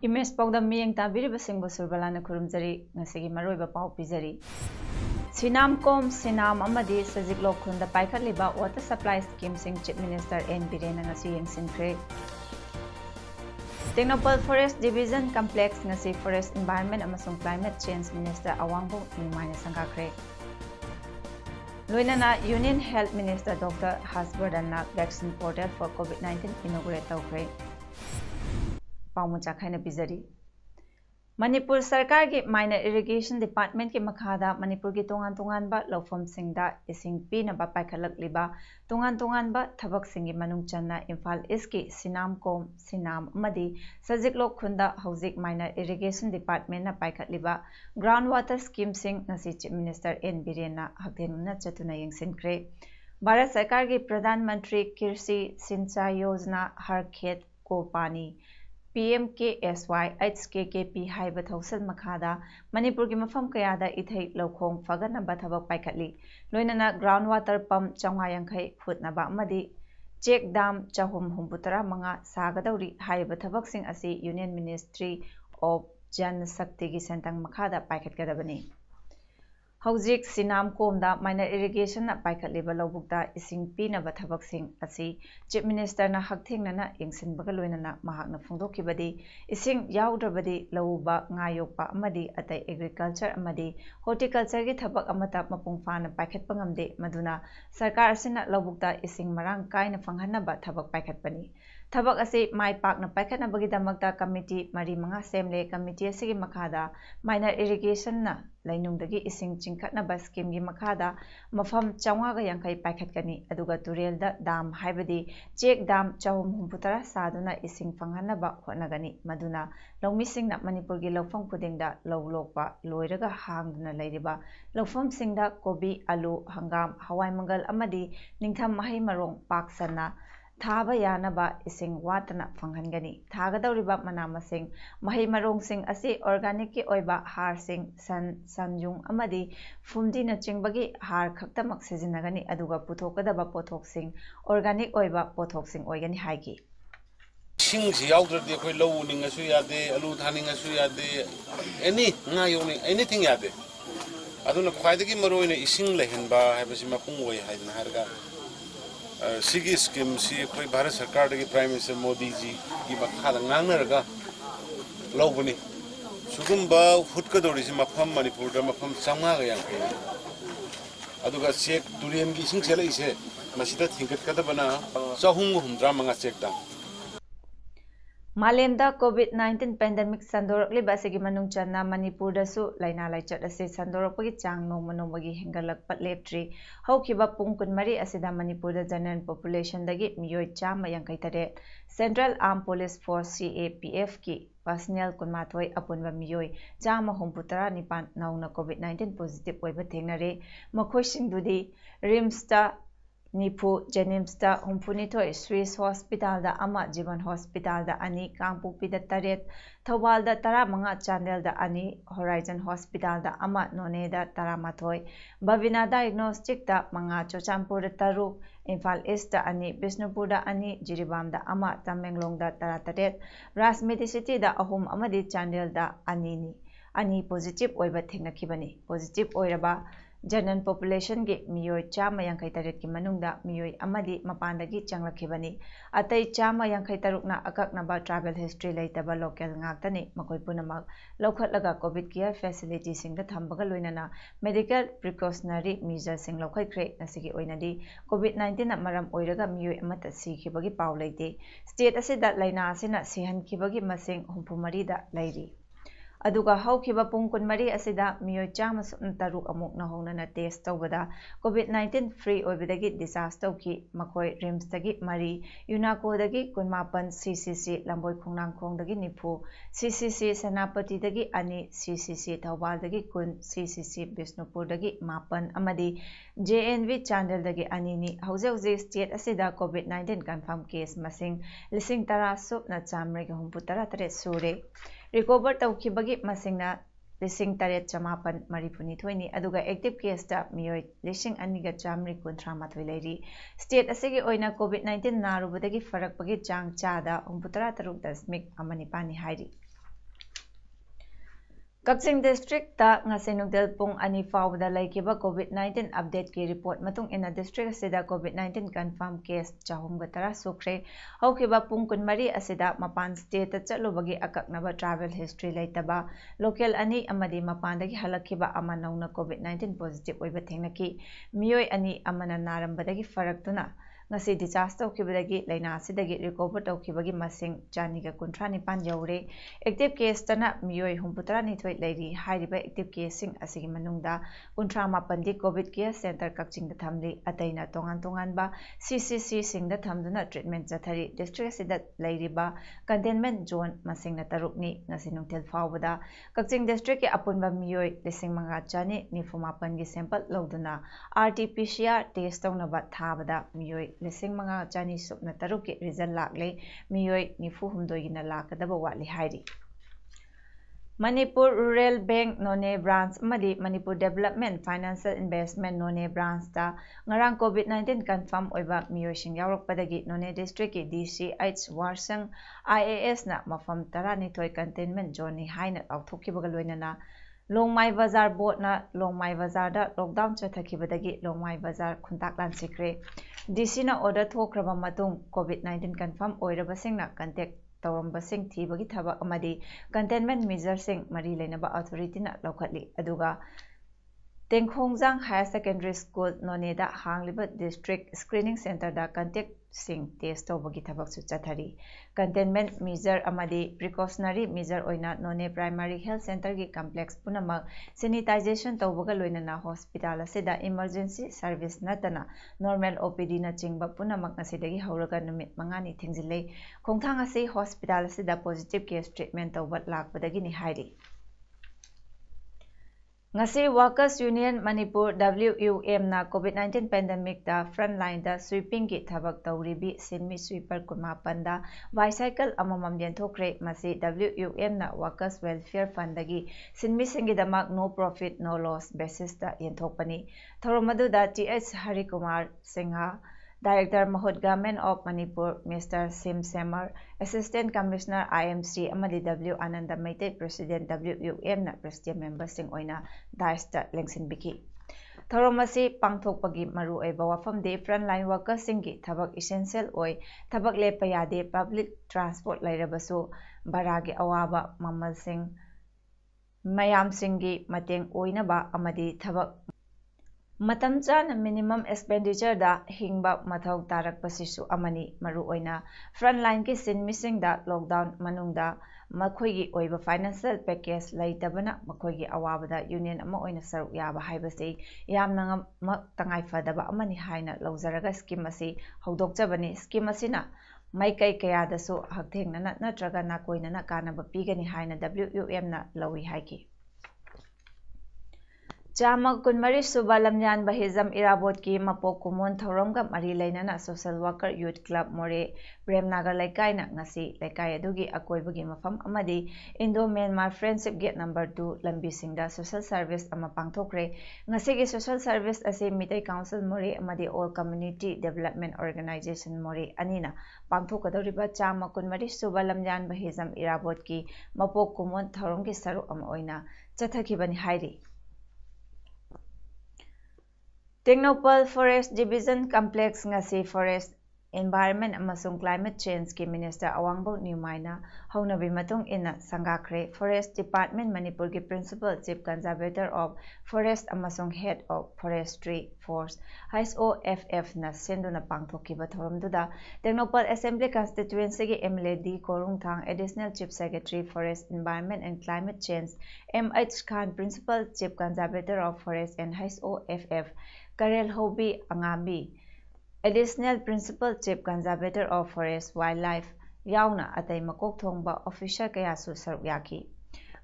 Image Paodam miyang tabiri basing Surbala na kurumjari ngasigi maroi ba pau pijari. Sinam kom sinam amadi sajiklok khunda paikhat liba water supply scheme sing Chief Minister N Biren ngasi yang sinkre. Technopol Forest Division Complex ngasi Forest Environment amasung Climate Change Minister Awangbo nimai sangakre. Loinana Union Health Minister Dr. Hasbardhan na vaccine portal for COVID-19 inaugurate tawkre. पामुचा खाइना Bijari Manipur सरकार की minor irrigation department के मखादा मणिपुर की तोंगान तोंगान बा लौफम सिंगदा इसिंग पीनबा पाइखलकलिबा तोंगान तोंगान बा थबक सिंगी मनुंग चन्ना Imphal east की सिनाम कोम सिनाम मदी सजिकलोक खुंदा हौजिक minor irrigation department ना पाइखललिबा ग्राउंड वाटर स्कीम सिंग नसी चीफ मिनिस्टर एन बिरेन ना हकदेनुना चतुना यंगसिनख्रे भारत सरकार की प्रधानमंत्री कृषि सिंचाई योजना हर खेत को पानी PMKSY HKKP हाइबा थौसल मखादा मणिपुर की मफम कयादा इथै लौखोंग फगनबा थबक पाइखटली लोइनना ग्राउंड वाटर पंप 450 फुटनबा अमदी चेक डाम 435 सागदौरी हाइबा थबकसिंग असि union ministry of Jan Shakti की सेंटंग मखादा पाइखटगदबनी हौजिक सिनाम कोमदा माइनर इरिगेशन ना पाइखटलिबा लौबुकदा इसिंग पीनबा थबकसिंग असि चीफ मिनिस्टर ना हकथेंगना यंगसिनबगा लोइनना महाकना फोंदोखिबदी इसिंग याउद्रबदी लौबा ngayopa amadi atai agriculture amadi horticulture gi thabak amata mapung fana paikhatpa ngamde maduna sarkar asina lobukta ising marang kaina phanghanaba thabak paikhatpani thabak ase mai pakna paikhatnabagi damakta committee mari manga semle committee asigi makhada minor irrigation na lainungdagi ising chingkhatnaba scheme gi makhada mafam 450 paikhatkani aduga turelda dam haibadi check dam 430 saduna ising phanghanaba hotnagani maduna lawmisingna manipur gi lawfam khudingda lawlokpa loiraga hangduna leiriba lawfam singda kobi alu hangam hawai mangal amadi ningtham mahai marong paksana थाबा यानबा इसिंग वातना फंगहनगनी थागदौरिबा मनामसिंग महै मरोंगसिंग असि organic की ओइबा Hershey's सन संजुंग अमदी फुमदीना चिंगबगी हार खक्तमक सिजिनगनी अदुगा पुथोकदबा पोथोकसिंग organic ओइबा पोथोकसिंग ओइगनी हाइकी इसिंगसि याउद्रदि अखोय लौ निंगसु यादे अलू थानिंगसु यादे any nga योनि anything यादे अदुना ख्वाइदगी मरोइना इसिंग लेहनबा हाइबसि मपुंग ओइ हाइदना हारगा सिगी स्कीम सी कोई भारत सरकार की प्राइम मिनिस्टर मोदी जी की मखादा ngangnarga लौबनी सुगुम्बा हुटकदौरी से मफम मणिपुर दा मफम 450 अदुगा चेक दुरियन की इसिंग सेलैसे मसिदा थिंगतकदबना 435 चेक दा मालेमदा कोविड-19 पेंडेमिक संदोरकलिबा सिगी मनुंग चन्ना मणिपुर दसु लाइना लाइचट असे संदोरकपगी चांग नोंमा नोंबगी हेंगलकपा लेप्ट्री हौखिबा पुंग 12 असिदा मणिपुर दा जनरल पॉपुलेशन दगी मियोय 158 central arm police force CAPF की पर्सनल 12 अपुनबा मियोय 139 नौना कोविड-19 पॉजिटिव ओइबा थेंगनरे मखोइसिंगदुदी रिम्सता निफु जेनिम्सता हुम्फुनिथोय स्विस हॉस्पिटल दा अमा जीवन हॉस्पिटल दा अनि कांगपुपी दा 3 थौबाल दा 15 चांदेल दा अनि होराइजन हॉस्पिटल दा अमा नोने दा 13 बविना डायग्नोस्टिक दा मंगा चोचामपुर दा 3 इम्फाल ईस्ट दा अनि बिष्णुपुर दा अनि जिरिबाम दा अमा तमेंगलोंग दा 38 राजमेडी सिटी दा अहुम अमदी चांदेल दा अनि पॉजिटिव ओइबा थेंगनखिबनी पॉजिटिव ओइरबा जनरल पॉपुलेशन के मियोय 153 की मनुंगदा मियोय अमदी मपानदगी चंगलखिबनी अतै 153 ना अककनबा ट्रैवल हिस्ट्री लेतबा लोकल ngaktani मकोय पुनमक लौखटलगा कोविड केयर फैसिलिटी सिंगदा थंबगा लोइनना मेडिकल प्रिकॉशनरी मेजर सिंग लौखैख्रे नसिगी ओइनदी कोविड-19 ना मरम ओइरगा मियोय अमत सिखिबगी पाव लेते स्टेट असिदा लाइना असिना सिहनखिबगी मसिंग 34 दा लैरी अदुगा हौखिबा पुंग कुनमरी असिदा मियोय चामा सुन तरुक अमुक नहोंगना टेस्ट तौबदा कोविड-19 फ्री ओइबदगी डिसास तौखि मखोय रिम्स दगी मरी यूनाको दगी कुनमापन सीसीसी लंबोय खोंगनांगखोंदगी निफु सीसीसी सेनापति दगी अनि सीसीसी थौबाल दगी कुन सीसीसी बिष्णुपुर दगी मापन अमदी जेएनवी चांदेल दगी अनिनी हौजे स्टेट असिदा कोविड-19 कंफर्म केस मसिंग लिसिंग तरा सुपना चामरेग हुंपु तरा तरे सूरे रिकवर तौखिबगी मसिंगना लिसिंग तरेट चमापन मरीफुनिथोइनी अदुगा एक्टिव केसता मियोय लिसिंग अनिगा चामरी कुंथ्रामाथोइ लेरी स्टेट असिगी ओइना कोविड-19 नारुबदगी फरकपगी चांग चादा 63.9 हाइरी Kakching district ngasi nungdel pung ani fawda laikiba covid-19 update ki report matung ina district asida covid-19 confirm case chahumgatara sukre haukiba pung kunmari asida mapan state chalubagi akaknaba travel history laitaba local ani amadi mapandagi halakiba ama nauna covid-19 positive oiba thengnaki miyoi ani amana narambadagi faraktuna ngasi discharge tawkibadagi laina asidagi recover tawkibagi masing chaniga kunthra nipan yaure active case tana miyoi humputara nithoi leiri hairiba active case sing asigi manungda kunthra mapandi covid care center kakching da thamli ataina tongan ba ccc sing da thamduna treatment chathari district asida leiriba containment zone masing na tarukni ngasi nungthel fawbada kakching district ki apunba miyoi lising manga chani nifumapan gi sample loduna rt-pcr test tawnaba thabada miyoi लिसिंग मंगा चानी सुपना तरुक के result लाकले मियोय निफु हुमदोगिना लाकदब वाली हाइरी Manipur rural bank नोने branch मदी Manipur development financial investment नोने branch ता ngarang covid-19 confirm oiba miyoising yaurokpadagi none district ki dch warsang ias na mafam tarani thoi containment zone ni haina authokibaga loinana Longmai Bazar बोर्डना लोंगमाई बाजारदा lockdown चथखिबदगी लोंगमाई बाजार खुंताकलान सिक्रे डीसीना order थोख्रबा मतुंग कोविड-19 कंफर्म ओइरबसिंगना कांटेक्ट तौरंबसिंग थीबगी थबक अमदी कंटेनमेंट मेजरसिंग मरी लेनबा अथॉरिटीना लौखटली अदुगा तेंखोंगजांग हायर सेकेंडरी स्कूल नोनेदा हांगलिबा डिस्ट्रिक्ट स्क्रीनिंग सेंटर दा कांटेक्ट सिंग टेस्ट तौबगी थबक सु चथरी कंटेनमेंट मेजर अमदी प्रिकॉशनरी मेजर ओइना नोने प्राइमरी हेल्थ सेंटर की कॉम्प्लेक्स पुनमक सैनिटाइजेशन तौबगा लोइनना हॉस्पिटल असिदा इमरजेंसी सर्विस नतना नॉर्मल ओपीडी ना चिंगबा पुनमक असिदगी हौरगा नुमित मंगानी थिंजिले खोंथांग असि हॉस्पिटल असिदा पॉजिटिव केस ट्रीटमेंट तौबा लाकबदगी नि हाइरी ngasi workers union manipur WUM na covid-19 pandemic da frontline da sweeping ki thabak tawribi sinmi sweeper kumapan da bicycle amamam yenthokre masi WUM na workers welfare fund dagi sinmi singi damak no profit no loss basis da yenthokpani thoromadu da TH Hari Kumar Singha Director Mahut Government of Manipur Mr. Sim Semar Assistant Commissioner IMC amadi W Ananda Maite President WUM na President Member sing oina Daista Lengsin Biki Thoromasi pangthokpagi maru oiba wafam de frontline workers singi thabak essential oi thabak lepa yade public transport lairabasu baragi awaba mamal sing mayam singi mateng oina ba amadi thabak matam chana minimum expenditure da hingba mathau tarak pasisu amani maru oina frontline ki sin missing da lockdown manungda makhoi gi oiba financial package laitabana makhoi gi awabada union ama oina saruk yaba haibase yamna ma tangai fadaba amani haina lawjaraga scheme asi hawdokjabani scheme asina mai kai kaya dasu hakthengna natraga na koina na kanaba pigani haina WUM na lawi haiki Chama kunmari Surbala bahizam irabot ki mapok kumon thoromga mari lainana social worker youth club more Premnagar laikai na ngasi laikai adugi akoibagi mafam amadi Indo Myanmar friendship gate number 2 lambi singda social service ama pangthokre ngasi gi social service ase mitai council more amadi all community development organization more anina pangthokadoriba chama kunmari Surbala bahizam irabot ki mapok kumon thorom ki saru ama oina chathakibani hairi Technopal Forest Division Complex ngasi Forest Environment amasung Climate Change ki Minister Awangbo Niumaina haunabi matung ina sangakhre Forest Department Manipur ki Principal Chief Conservator of Forest amasung Head of Forestry Force HOFF na senduna pangthokiba thoramduda Technopal Assembly Constituency ki MLA D Korungthang Additional Chief Secretary Forest Environment and Climate Change MH Khan Principal Chief Conservator of Forest and HOFF Karel Hobi Angabi Additional Principal Chief Conservator of Forest Wildlife yauna atai makok thongba officer kaya su saruk yaki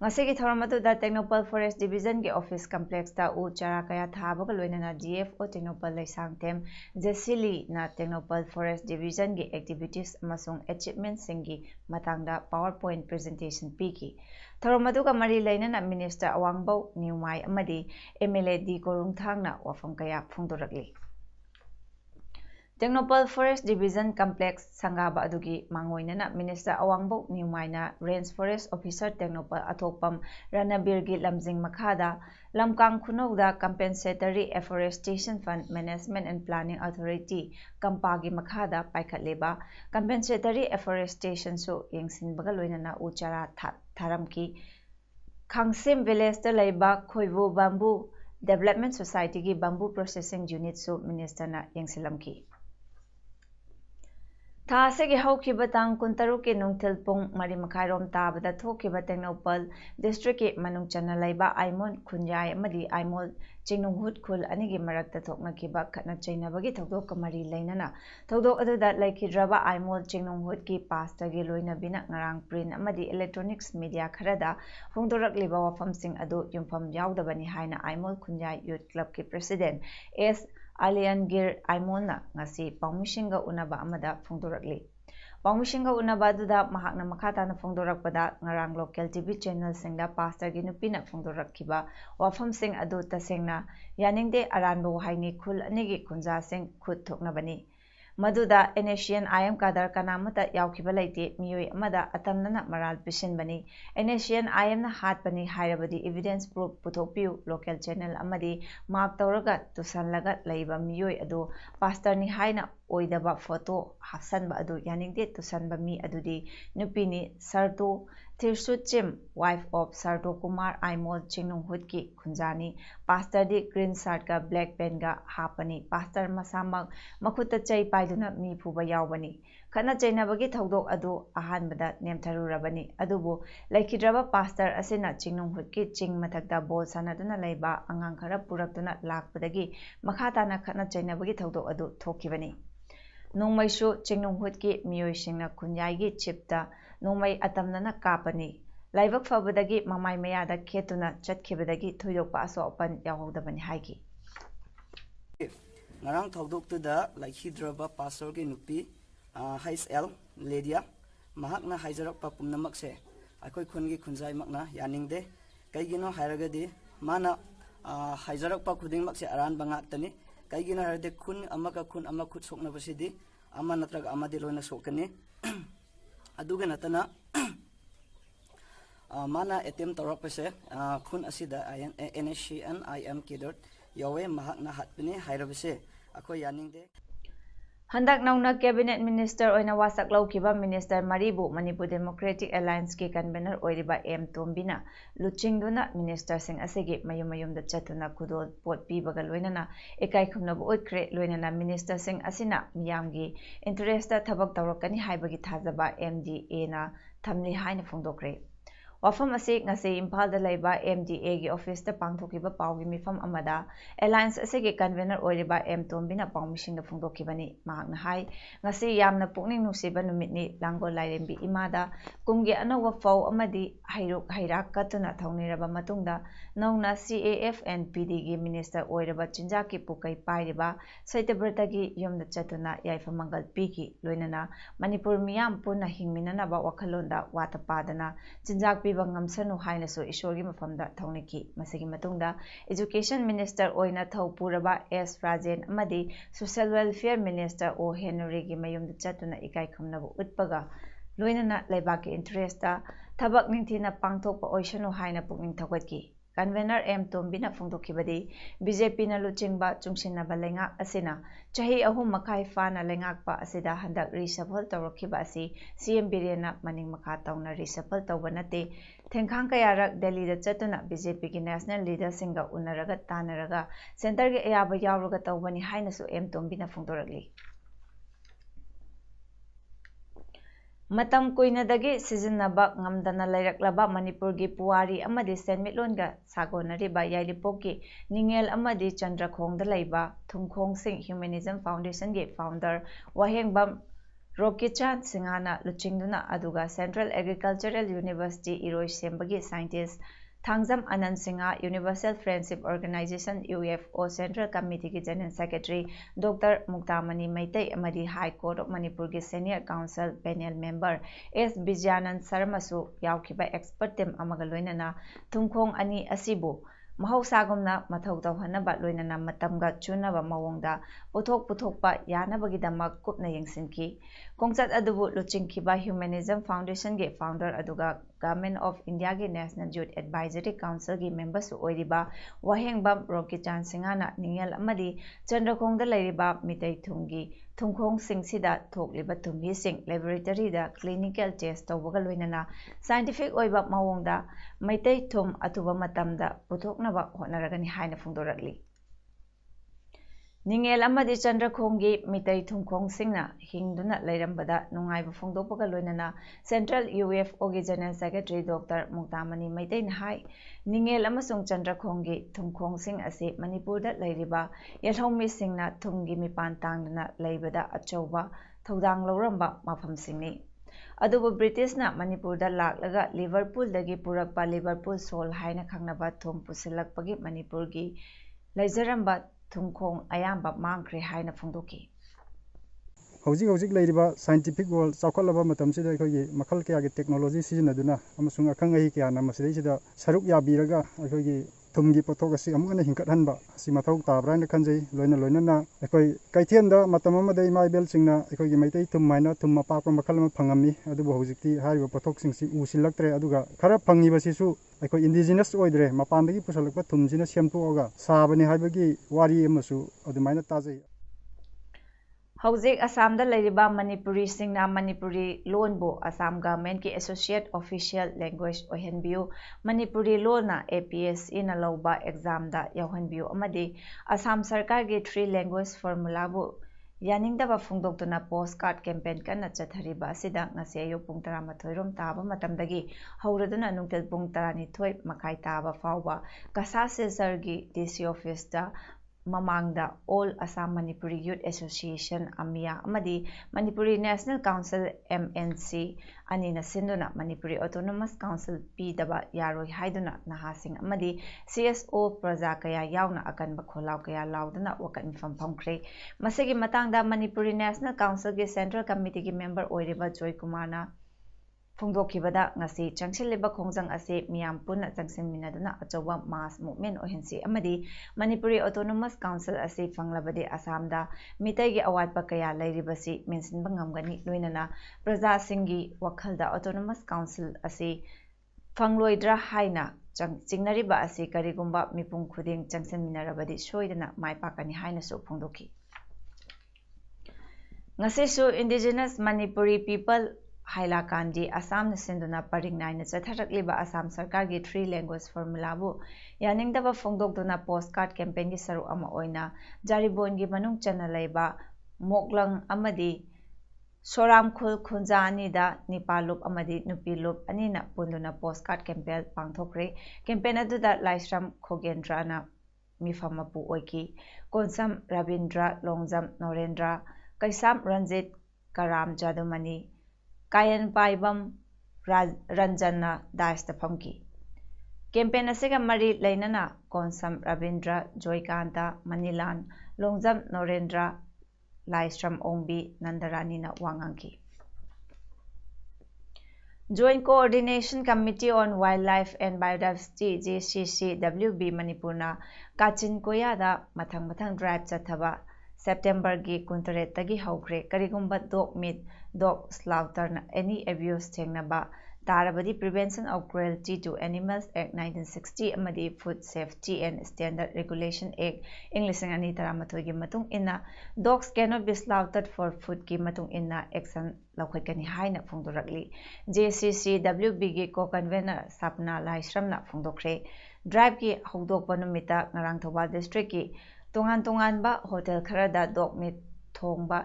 ngasigi thoram aduda Technopal Forest Division ki office complex ta u chara kaya thabaga loinana GFO Technopal Laisangthem Jesili na Technopal Forest Division ki activities amasung achievements singi matangda PowerPoint presentation piki thoram aduga mari lainana Minister Awangbo Niumai amadi MLA D Korungthangna wafam kaya phungdorakli Technopal Forest Division Complex Sangaba adugi mangoinana Minister Awangbo Niumaina Range Forest Officer Technopal Athopam Ranabirgi Lamjing Makhada Lamkang Khunouda Compensatory Afforestation Fund Management and Planning Authority Kampagi Makhada Paikhatleba Compensatory Afforestation su yengsinbaga loinana uchara tharamki Khangsim Village ta laiba Khoibu Bamboo Development Society ki Bamboo Processing Unit su Minister na yengsilamki Thasegi haukiba tang kuntaru ki nungthil pung mari makhairom tabada thokiba Technopal district ki manung chana laiba Aimol Khunjai amadi Aimol Chingnunghut khul anigi marakta thoknakiba khatna chainabagi thodok kamari lainana thodok aduda laikhidraba Aimol Chingnunghut ki pastor gi loinabina ngarang print amadi electronics media kharada phongdorakliba wafamsing adu yumpham yaudabani haina Aimol Khunjai Youth Club ki president S Alian Gir Aimona ngasi Pangmishinga unaba amada phongdorakli Pangmishinga unaba aduda mahakna makhata na phongdorakpada ngarang local TV channel singda pastor gi nupina phongdorakkiba wafam sing adu tasengna yaningde aranbo wahaini khul anigi kunja sing khut thoknabani Maduda Enesian IM kadar kanamata yaukiba laite miyoi amada atamnana maral pisinbani Enesian IM na hatbani hairabadi evidence proof puthokpiu local channel amadi mark tawraga tusanlaga laiba miyoi adu pastor ni haina oidaba photo hapsanba adu yaningde tusanba mi adudi nupini Sartu Tirsuchim wife of Sarto Kumar Aimol Chingnunghut ki khunjani pastor di green shirt ka black pen ga hapani pastor masamak makhuta chai paiduna mi phuba yawbani khana chainabagi thodok adu ahanbada nemtharurabani adubu laikhidraba pastor asina Chingnunghut ki ching mathakta bol sanaduna laiba angang khara puraktuna lakpadagi makhatana khana chainabagi thodok adu thokibani Nongmaisu Chingnunghut ki miyoisingna Khunjai gi chipta Nongmai atamnana kapani laibak fabadagi mamai mayada khetuna chatkibadagi thoyokpa asopan yawhodabani haigi Ngarang thodoktuda laikhidraba pastor gi nupi HL Ledia mahakna haijarakpa pumnamakse akoi khungi khunjai makna yaningde kaigino hairagadi mana haijarakpa khudingmakse aran bangaktani kaigino harde khun amaka khun ama khut sokna basidi ama natraga amadi loina sokani aduga natana mana attempt toropase khun asida NSCN IM kidot yawe mahakna hatpini hairabase akoi yaningde Handak nauna cabinet minister oina wasak laukiba minister Maribu Manipur Democratic Alliance ki convener oiriba M Tombina luchingduna minister sing asigi mayumayumda chatuna kudol pot pibaga loinana ekai khumnabu oikre loinana minister sing asina miyamgi interesta thabak tawrakani haibagi thajaba MDA na thamli haina phongdokre Wafam asi ngasi Impal da laiba MDA gi office ta pangthokiba pawgi mifam amada alliance asigi convener oiriba M Tombina pawmising da phongdokibani mahakna hai ngasi yamna pukning nusiba numitni langgo lairembi imada kumgi anawa faw amadi hairuk hairak katuna thauniraba matungda nauna CAF and PD gi minister oiraba chinjaki pukai pairiba Saitabrata gi yumda chatuna yaifa mangal piki loinana Manipur miyam puna hingminana ba wakhalonda watapadana chinjak piba ngamsanu hainasu ishorgi mafamda thauniki masigi matungda education minister oina thawpuraba S Rajen amadi social welfare minister O Henry gi mayumda chatuna ikai khumnabu utpaga loinana laibaki interesta thabak ningthina pangthokpa oisanu haina pukning thawatki Convener M. Tombina Fungdokibadi, BJP na Luchingba, Chungsinaba Lengak Asina, Chahi Ahum Makai Fana Lengakpa Asida Handak Reshuffle Tawrokibasi, CM Birena Maning Makatauna Reshuffle Tawanate, Tenkang Kayarak Delhi the Chatuna, BJP ki National Leader Singa Unaraga Tanaraga, Center Ayaba Yaruga Tawani Hainasu M. Tombina Fungdoragli. Matam kuinadagi sizinaba ngamdana layraklaba Manipurgi puwari amadi senmitlonga sagonariba yailipoki ningel amadi chandrakhongda laiba thumkhong sing Humanism Foundation ge founder wahengbam Rokichan Singhana luchingduna aduga Central Agricultural University Iroi Sembagi scientist Thangzam Anand Singha Universal Friendship Organization UFO Central Committee ki General Secretary Dr. Muktamani Maitei amadi High Court of Manipur ki Senior Council Panel Member S. Bijanan Sarmasu yaukiba expert team amaga loinana thumkhong ani asibu Mahausagumna mathau tawhanaba loinana matamga chunaba mawongda puthokpa yanabagidama kupna yengsinki Kongsat adubu luchingkiba Humanism Foundation ge founder aduga Government of India ge National Youth Advisory Council ge members oiriba wahengbam Rokichan Singhana ningel amadi chandrakhongda lairiba mitei thumgi thumkhong singsida thokliba tumbi sing laboratory da clinical test tawbaga loinana scientific oiba mawongda maitei thum atuba matamda puthoknaba honaragani haina phungdorakli Ningel amadi chandrakhonggi mitei thumkhong singna hingduna lairambada nungaiba phongdokpaga loinana Central UFO gi General Secretary Dr. Muktamani Maitei nahai Ningel amasung chandrakhonggi thumkhong sing ase Manipurda lairiba yalhomi singna thumgi mipan tangdana laibada achauba thodang loramba mafam singni adubu Britishna Manipurda laklaga Liverpool dagi purakpa Liverpool Soul haina khangnaba thum pusilakpagi Manipurgi laijaramba Thumkhong ayamba mangkre haina phungdoki Hojik leiriba scientific world chawkhalaba matamsida akhoi makhal kya ge technology sizinaduna amasung akhangai kya na masida saruk yabiraga akhoi thumgi pothok asi amuna hingkathanba asi mathau tabraina khanjai loina na akhoi kaithienda matama dei maibel singna akhoi gi maitai thum maina thum mapa pa makhal ma phangami adubu hojikti hariba pothok singsi usilaktre aduga khara phangi basisu akhoi indigenous oidre mapandagi pusalakpa thumjina semtuoga sabani haibagi wari amasu adumaina tajai Hojik Assam da lairiba Manipuri singna Manipuri loan bo Assam government ki associate official language ohenbiu Manipuri loan na APS ina lauba exam da yauhenbiu amadi Assam sarkar gi 3 language formula bu yaningdaba phungdoktuna postcard campaign kana chathariba asida ngase ayo pung 13 rom taba matamdagi hauraduna nungtel pung 12 makai taba fawba kasa sesar gi DC office da Mamangda All Assam Manipuri Youth Association Amia Amadi Manipuri National Council MNC Anina Sinduna Manipuri Autonomous Council P Yaroi Haiduna Nahasing Amadi CSO Praja Kaya Yauna Akan Bakholau Kaya Lauduna Wakan Famkre Masegi Matangda Manipuri National Council Ge Central Committee Ge Member Oiriba Joy Kumana Phungdokibada ngasi changsilliba khongjang ase miyam punna changsinminaduna achoba mass movement ohensi amadi Manipuri Autonomous Council ase fanglabadi Assamda mitaygi awatpa kaya lairibasi mensinba ngamgani loinana praja singgi wakhalda Autonomous Council ase fangloidra haina chingnariba ase karigumba mipung khuding changsinminarabadi soidana maipakani haina su phungdoki ngasi su indigenous Manipuri people Haila Kandi Assam Sinduna Paringnai Chatharakliba Assam Sarkar gi 3 language formula bu yaningdaba phongdokduna postcard campaign gi saru ama oina jaribon gi manung chana leiba moklang amadi soramkhul khunjani da nipalup amadi nupilup anina punduna postcard campaign pangthokre campaign aduda laisram khogendrana mifamapu oiki konsam Rabindra Longjam Norendra Kaisam Ranjit Karam Jadumani Kayan Paibam Ranjana Dasta Pamki. Campaign Asiga Mari Lainana Konsam Rabindra Joykanta Manilan Longjam Norendra Laistram Ongbi Nandarani na Wanganki. Joint Coordination Committee on Wildlife and Biodiversity JCCWB Manipurna Kachin Koyada Matang Drive Chathaba September gi Kuntaret tagi haukre karigumba dog meat dog slaughter na any abuse thengnaba ꯇꯥꯔꯕꯗꯤ Prevention of Cruelty to Animals Act 1960 amadi Food Safety and Standard Regulation Act ing 2013 gi matung inna dogs cannot be slaughtered for food ki matung inna action laukhaitkani haina phongdorakli JCCWB gi co-convener Sapna Laisramna phongdokre drive ki hogdokpa numita ngarang Thobal district ki tongan ba hotel kharada dog meat thongba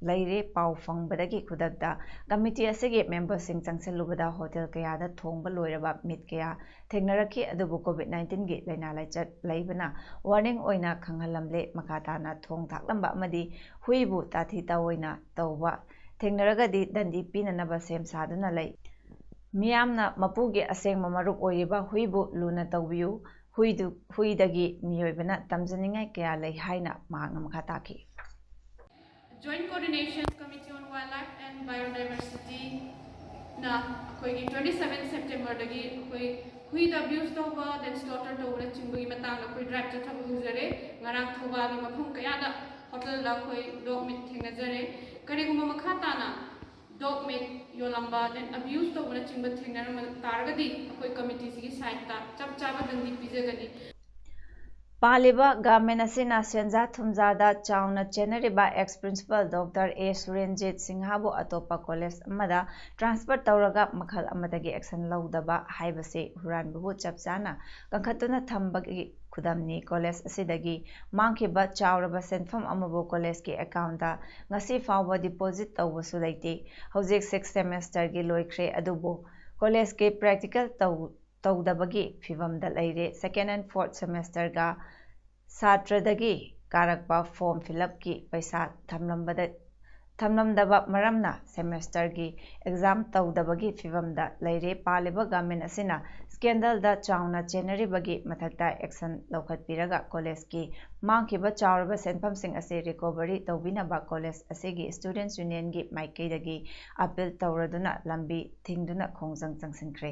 laire pau fangbadagi khudakda committee asege members sing changselubada hotel kayada thongba loiraba meat kaya thengnarakhi adubu COVID-19 gi laina laichat laibana warning oina khanghalamle makatana thong thaklamba amadi huibu tathi tawoina tawba thengnaragadi dandi pinanaba sem saduna lai miyamna mapuge asengma marup oiriba huibu luna tawbiu huidagi miyoibana tamjaningai kaya lai haina mahakna makhataki Joint Coordination Committee on Wildlife and Biodiversity na koi 27 September dagi koi hui da abuse toba then slaughter toba chimbu gi matang la koi drive cha thabu jare ngarang thoba gi mafum kaya da hotel la koi dog meat thengna jare kare guma makhata na dog meat yolamba then abuse toba chimbu thengna targadi koi committee sigi side ta chap chaba dandi pijagani Paliba government asina senja thumjada chauna chenariba ex principal Dr. A Surenjit Singhabu atopa college amada transfer tawraga makhal amadagi action laudaba haibase huranbu chapchana kankhatuna thambagi khudamni college asidagi mangkhiba chawraba senfam amabu college ki account da ngasi fawba deposit tawbasu laite hojik 6th semester gi loikhre adubu college ke practical tawdabagi fivamda laire 2nd and 4th semester ga satradagi karakba form fill up ki paisa thamlamdaba maramna semester gi exam tawdabagi fivamda laire paliba government asina scandal da chauna January bagi mathakta action laukhatpiraga college ki mangkhiba chawraba senfam sing ase recovery tawbinaba college asegi students union gi maikaidagi appeal tawraduna lambi thingduna khongjang changsinkhre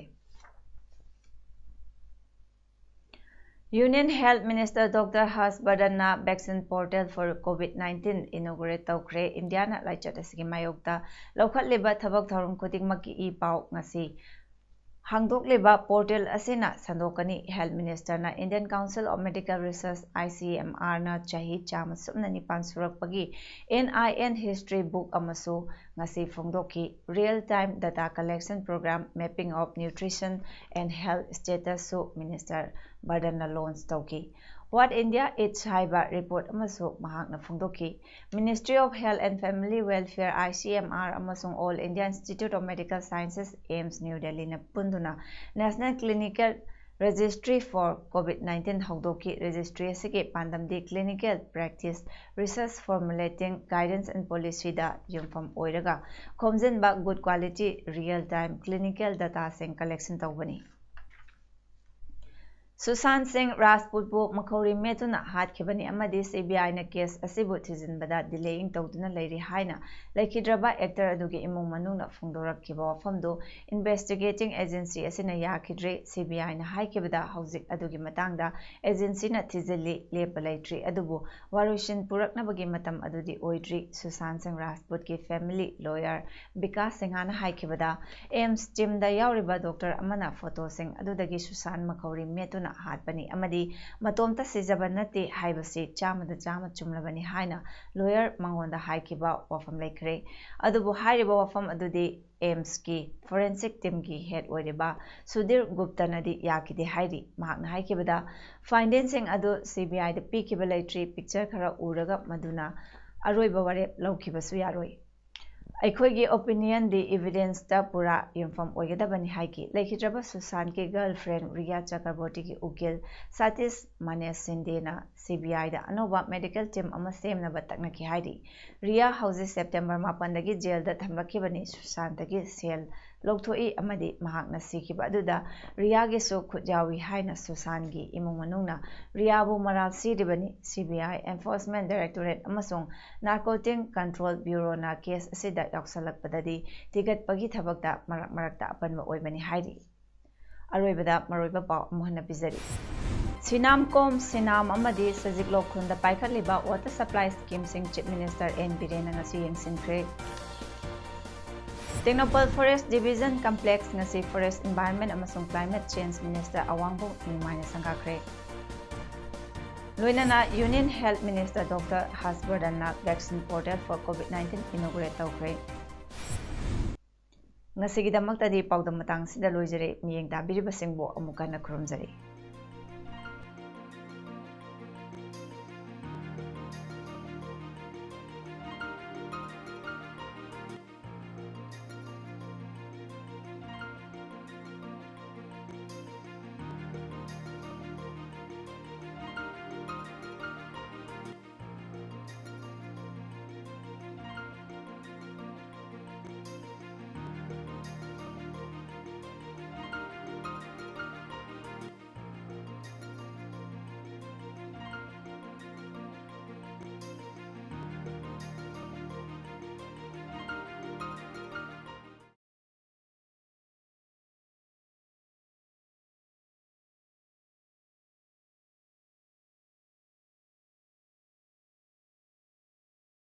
Union Health Minister Dr. Harshvardhan vaccine portal for COVID-19 inaugurate tawkre India na laichat asigi mayokta laukhatleba thabak tharum khudingmaki I pau ngasi hangdokleba portal asina sandokani Health Minister na Indian Council of Medical Research ICMR na chahi chama sumna nipan surakpagi NIN history book amasu ngasi phongdoki real time data collection program mapping of nutrition and health status su Minister Bardhan na launch tawki What India Eats haiba report amasu mahakna phongdoki Ministry of Health and Family Welfare ICMR amasung All India Institute of Medical Sciences AIMS New Delhi na punduna National Clinical Registry for COVID-19 haudoki registry asige pandamdi clinical practice research formulating guidance and policy da yumfam oiraga khomjinba good quality real time clinical data sing collection tawbani Sushant Singh Rajput bu makhori metuna hatkibani amadi CBI na case asibu thijinbada delaying tawduna leiri haina laikhidraba actor adugi imung manuna phongdorakkiba wafamdu investigating agency asina yakhidre CBI na haikibada hauzik adugi matangda agency na thijili lepalaitri adubu warushin puraknabagi matam adudi oidri Sushant Singh Rajput ki family lawyer Vikas Singhana haikibada AIMS team da yauriba doctor amana photo sing adudagi Sushant makhori metuna hatpani amadi matomta sijaba nati haibasi chamada chama chumlabani haina lawyer mangonda haikiba wafam laikre adubu hairiba wafam adudi AIMS ki forensic team ki head oiriba Sudhir Gupta nadi yakide hairi mahakna haikibada findings adu CBI da pikiba laitri picture khara uraga maduna aroiba warep laukibasu yaroi Aikhoigi opinion the evidence ta pura yumfam oigadabani haiki laikhidraba Sushant ki girlfriend Riya Chakraborty ki ukil Satish Manesh Sinde na CBI da anoba medical team ama semna batakna ki hairi Riya hausi September 8 dagi jail da thamlakibani Sushant gi sel lokthoi amadi mahakna sikiba aduda Riya gi su khutjawi haina Sushant gi imung manungna Riya bu maral sidibani CBI Enforcement Directorate amasung Narcotic Control Bureau na case asida yaksalakpadadi tigatpagi thabakta marakta apanba oibani hairi aroibada maroiba paw amuhana bizari Sinamkom Sinam amadi Sajiklo Khunda paikhatliba water supply scheme sing Chief Minister N Biren ngasi yengsinkhre Technopole Forest Division Complex ngasi Forest Environment amasung Climate Change Minister Awangbo Nimaina sangakre. Loinana Union Health Minister Dr. Hasbardana Vaccine Portal for COVID-19 inaugurate tawkre. Ngasigidamak tadi paudam matang sida loijare miyeng tabiribasingbo amuka na kurumjare.